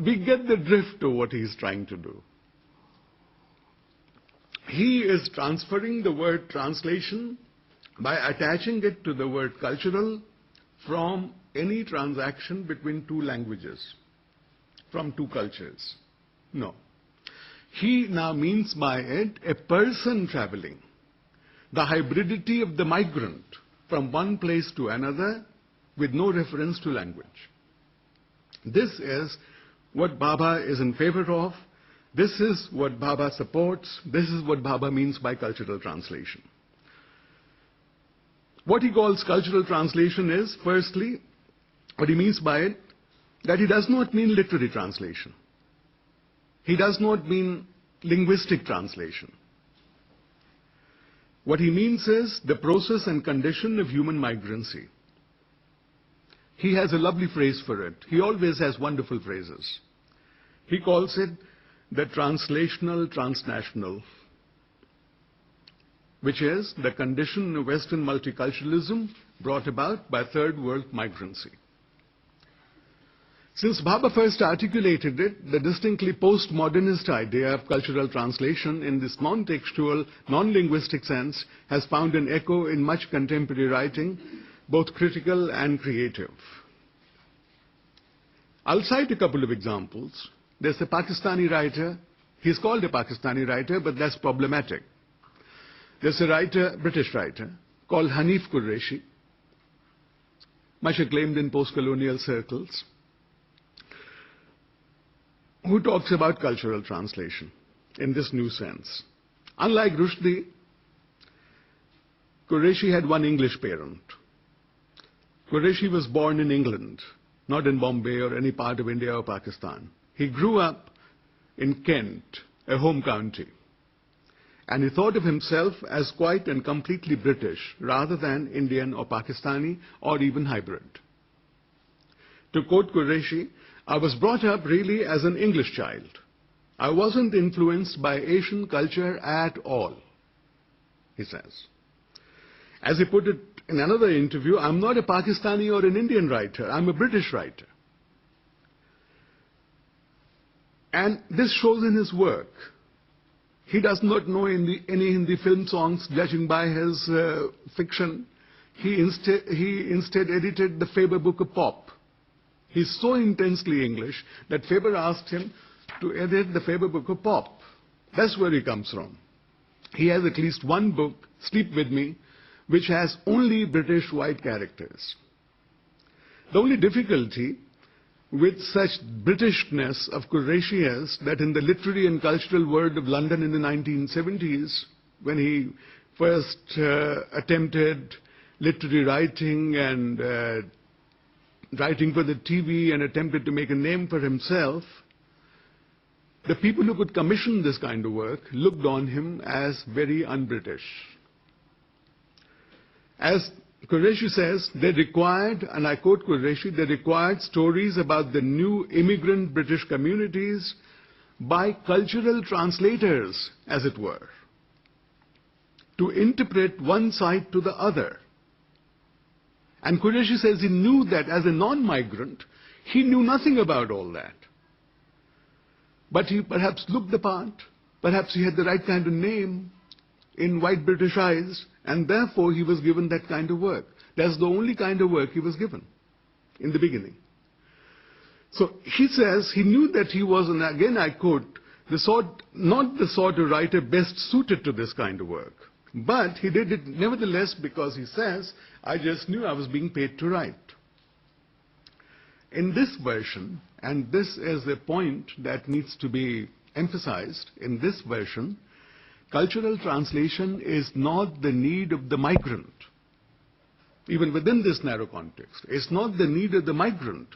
we get the drift of what he's trying to do. He is transferring the word translation by attaching it to the word cultural from any transaction between two languages, from two cultures. No. He now means by it a person traveling, the hybridity of the migrant from one place to another with no reference to language. This is what Bhabha is in favor of. This is what Bhabha supports. This is what Bhabha means by cultural translation. What he calls cultural translation is, firstly, what he means by it, that he does not mean literary translation. He does not mean linguistic translation. What he means is the process and condition of human migrancy. He has a lovely phrase for it. He always has wonderful phrases. He calls it the translational transnational, which is the condition of Western multiculturalism brought about by third world migrancy. Since Bhabha first articulated it, the distinctly postmodernist idea of cultural translation in this non-textual, non-linguistic sense has found an echo in much contemporary writing, both critical and creative. I'll cite a couple of examples. There's a Pakistani writer. He's called a Pakistani writer, but that's problematic. There's a writer, British writer, called Hanif Qureshi, much acclaimed in post-colonial circles, who talks about cultural translation in this new sense. Unlike Rushdie, Qureshi had one English parent. Qureshi was born in England, not in Bombay or any part of India or Pakistan. He grew up in Kent, a home county, and he thought of himself as quite and completely British rather than Indian or Pakistani or even hybrid. To quote Qureshi, I was brought up really as an English child. I wasn't influenced by Asian culture at all, he says. As he put it in another interview, I'm not a Pakistani or an Indian writer, I'm a British writer. And this shows in his work. He does not know any Hindi film songs, judging by his fiction. He instead edited the Faber Book of Pop. He's so intensely English that Faber asked him to edit the Faber Book of Pop. That's where he comes from. He has at least one book, Sleep With Me, which has only British white characters. The only difficulty with such Britishness of Qureshi is that in the literary and cultural world of London in the 1970s, when he first attempted literary writing and writing for the TV and attempted to make a name for himself, the people who could commission this kind of work looked on him as very un-British. As Qureshi says, they required, and I quote Qureshi, they required stories about the new immigrant British communities by cultural translators, as it were, to interpret one side to the other. And Qureshi says he knew that as a non-migrant, he knew nothing about all that. But he perhaps looked the part, perhaps he had the right kind of name in white British eyes, and therefore he was given that kind of work. That's the only kind of work he was given in the beginning. So he says he knew that he was, and again I quote, not the sort of writer best suited to this kind of work. But he did it nevertheless because he says, I just knew I was being paid to write. In this version, and this is a point that needs to be emphasized, in this version, cultural translation is not the need of the migrant. Even within this narrow context, it's not the need of the migrant,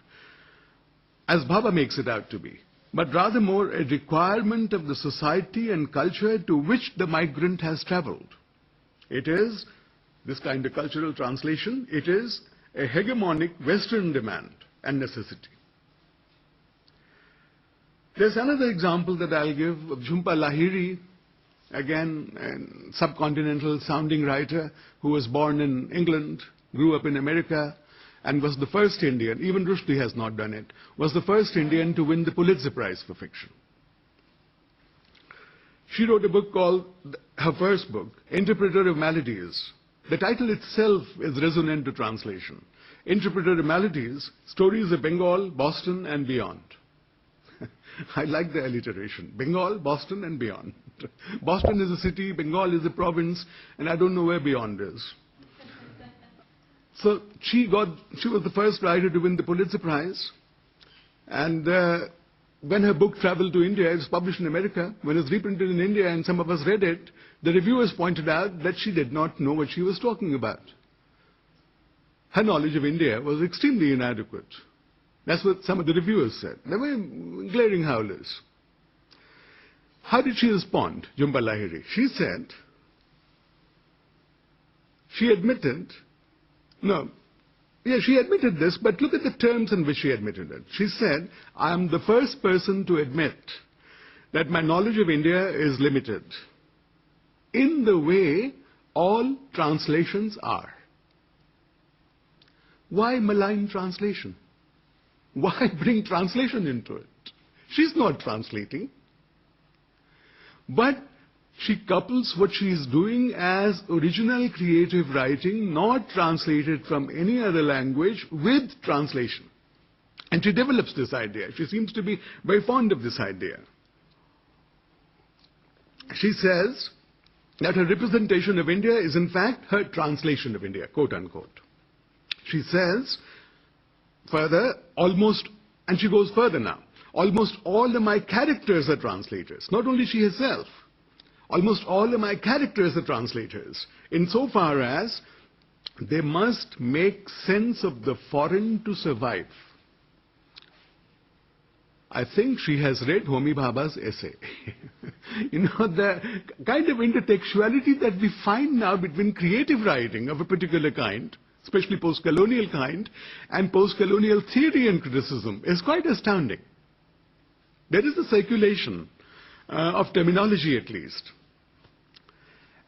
as Bhabha makes it out to be, but rather more a requirement of the society and culture to which the migrant has traveled. It is this kind of cultural translation, it is a hegemonic Western demand and necessity. There's another example that I'll give of Jhumpa Lahiri, again, a subcontinental sounding writer who was born in England, grew up in America, and was the first Indian, even Rushdie has not done it, was the first Indian to win the Pulitzer Prize for fiction. She wrote a book called, her first book, Interpreter of Maladies. The title itself is resonant to translation. Interpreter of Maladies, Stories of Bengal, Boston and Beyond. I like the alliteration. Bengal, Boston and beyond. Boston is a city, Bengal is a province, and I don't know where beyond is. So she was the first writer to win the Pulitzer Prize. And when her book traveled to India, it was published in America. When it was reprinted in India and some of us read it, the reviewers pointed out that she did not know what she was talking about. Her knowledge of India was extremely inadequate. That's what some of the reviewers said. They were glaring howlers. How did she respond, Jhumpa Lahiri? She said, she admitted this, but look at the terms in which she admitted it. She said, I am the first person to admit that my knowledge of India is limited in the way all translations are. Why malign translation? Why bring translation into it? She's not translating. But she couples what she is doing as original creative writing, not translated from any other language, with translation. And she develops this idea. She seems to be very fond of this idea. She says that her representation of India is in fact her translation of India, quote unquote. She says, further, and she goes further now, almost all of my characters are translators, not only she herself. Almost all of my characters are translators, insofar as they must make sense of the foreign to survive. I think she has read Homi Bhabha's essay. The kind of intertextuality that we find now between creative writing of a particular kind, especially post-colonial kind, and post-colonial theory and criticism is quite astounding. There is a circulation of terminology at least.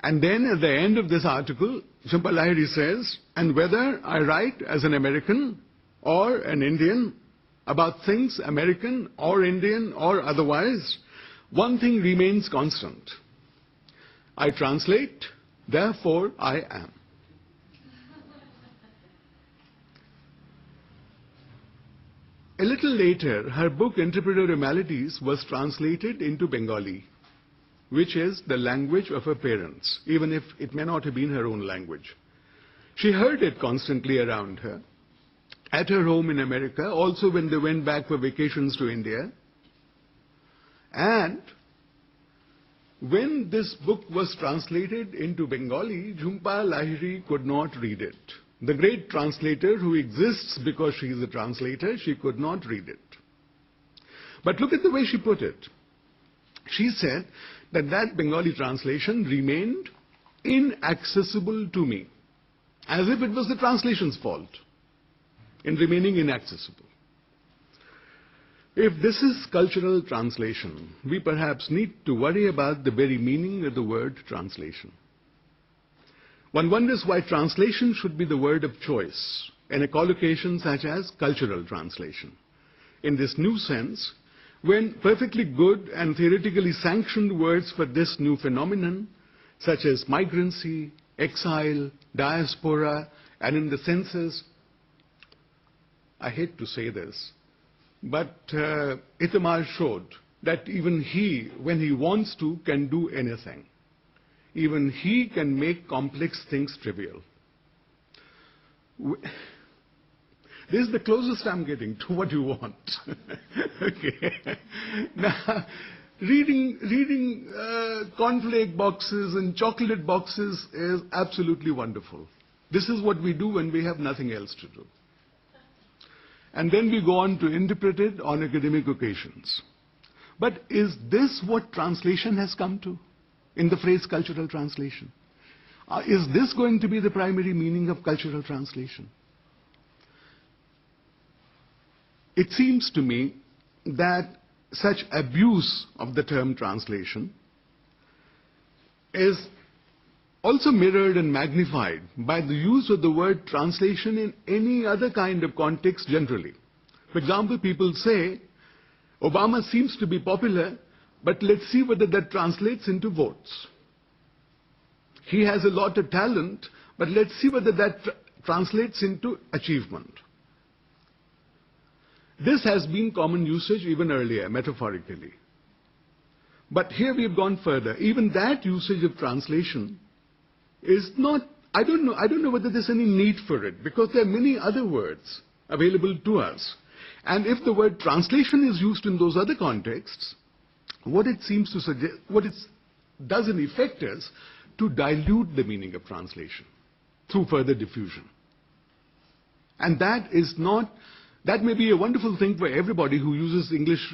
And then at the end of this article, Jhumpa Lahiri says, and whether I write as an American or an Indian about things American or Indian or otherwise, one thing remains constant. I translate, therefore I am. A little later, her book Interpreter of Maladies was translated into Bengali, which is the language of her parents, even if it may not have been her own language. She heard it constantly around her, at her home in America, also when they went back for vacations to India. And when this book was translated into Bengali, Jhumpa Lahiri could not read it. The great translator who exists because she is a translator, she could not read it. But look at the way she put it. She said that Bengali translation remained inaccessible to me, as if it was the translation's fault in remaining inaccessible. If this is cultural translation, we perhaps need to worry about the very meaning of the word translation. One wonders why translation should be the word of choice in a collocation such as cultural translation. In this new sense, when perfectly good and theoretically sanctioned words for this new phenomenon, such as migrancy, exile, diaspora, and in the senses, I hate to say this, but Itamar showed that even he, when he wants to, can do anything. Even he can make complex things trivial. This is the closest I'm getting to what you want. Okay. Now, reading cornflake boxes and chocolate boxes is absolutely wonderful. This is what we do when we have nothing else to do. And then we go on to interpret it on academic occasions. But is this what translation has come to in the phrase cultural translation? Is this going to be the primary meaning of cultural translation? It seems to me that such abuse of the term translation is also mirrored and magnified by the use of the word translation in any other kind of context generally. For example, people say, Obama seems to be popular, but let's see whether that translates into votes. He has a lot of talent, but let's see whether that translates into achievement. This has been common usage even earlier, metaphorically. But here we have gone further. Even that usage of translation is not, I don't know whether there's any need for it, because there are many other words available to us. And if the word translation is used in those other contexts, what it seems to suggest, what it does in effect is to dilute the meaning of translation through further diffusion. And that is not, that may be a wonderful thing for everybody who uses English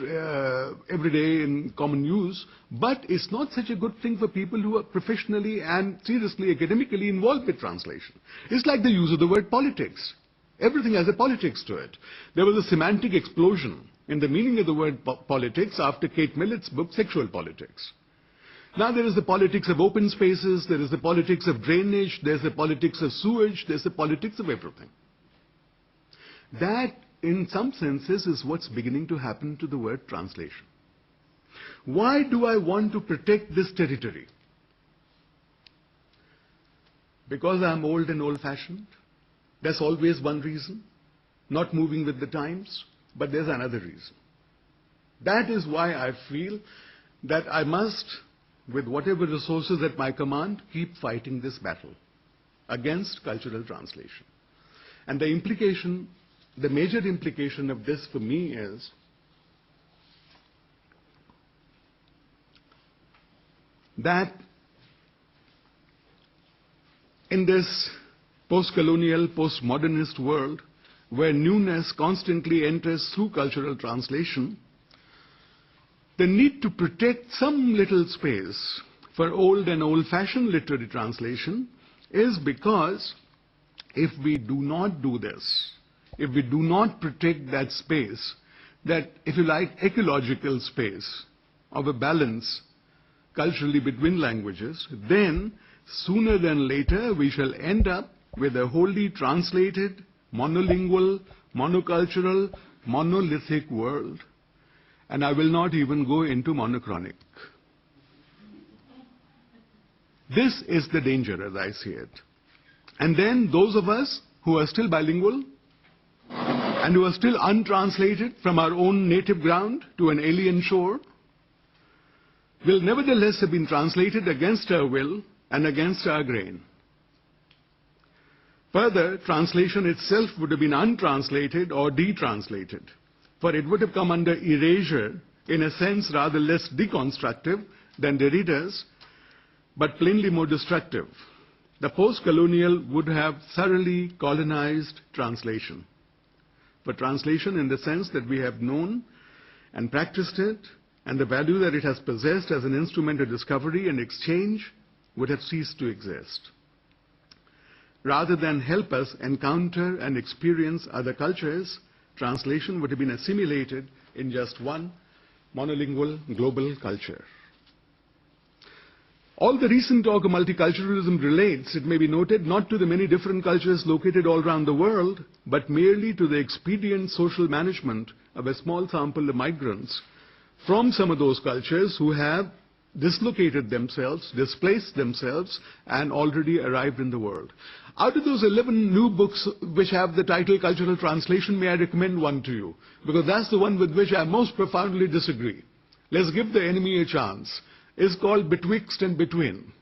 every day in common use, but it's not such a good thing for people who are professionally and seriously, academically involved with translation. It's like the use of the word politics. Everything has a politics to it. There was a semantic explosion in the meaning of the word politics after Kate Millett's book, Sexual Politics. Now there is the politics of open spaces, there is the politics of drainage, there's the politics of sewage, there's the politics of everything. That, in some senses, is what's beginning to happen to the word translation. Why do I want to protect this territory? Because I'm old and old-fashioned? That's always one reason. Not moving with the times, but there's another reason. That is why I feel that I must, with whatever resources at my command, keep fighting this battle against cultural translation. And the implication, the major implication of this for me is that in this post-colonial, post-modernist world, where newness constantly enters through cultural translation, the need to protect some little space for old and old-fashioned literary translation is because if we do not do this, if we do not protect that space, that, if you like, ecological space of a balance culturally between languages, then sooner than later we shall end up with a wholly translated, monolingual, monocultural, monolithic world. And I will not even go into monochronic. This is the danger as I see it. And then those of us who are still bilingual and who are still untranslated from our own native ground to an alien shore will nevertheless have been translated against our will and against our grain. Further, translation itself would have been untranslated or detranslated, for it would have come under erasure, in a sense rather less deconstructive than Derrida's, but plainly more destructive. The post-colonial would have thoroughly colonized translation. For translation in the sense that we have known and practiced it, and the value that it has possessed as an instrument of discovery and exchange would have ceased to exist. Rather than help us encounter and experience other cultures, translation would have been assimilated in just one monolingual global culture. All the recent talk of multiculturalism relates, it may be noted, not to the many different cultures located all around the world, but merely to the expedient social management of a small sample of migrants from some of those cultures who have dislocated themselves, displaced themselves, and already arrived in the world. Out of those 11 new books which have the title Cultural Translation, may I recommend one to you? Because that's the one with which I most profoundly disagree. Let's give the enemy a chance. It's called Betwixt and Between.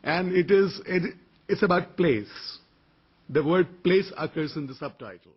And it's about place. The word place occurs in the subtitle.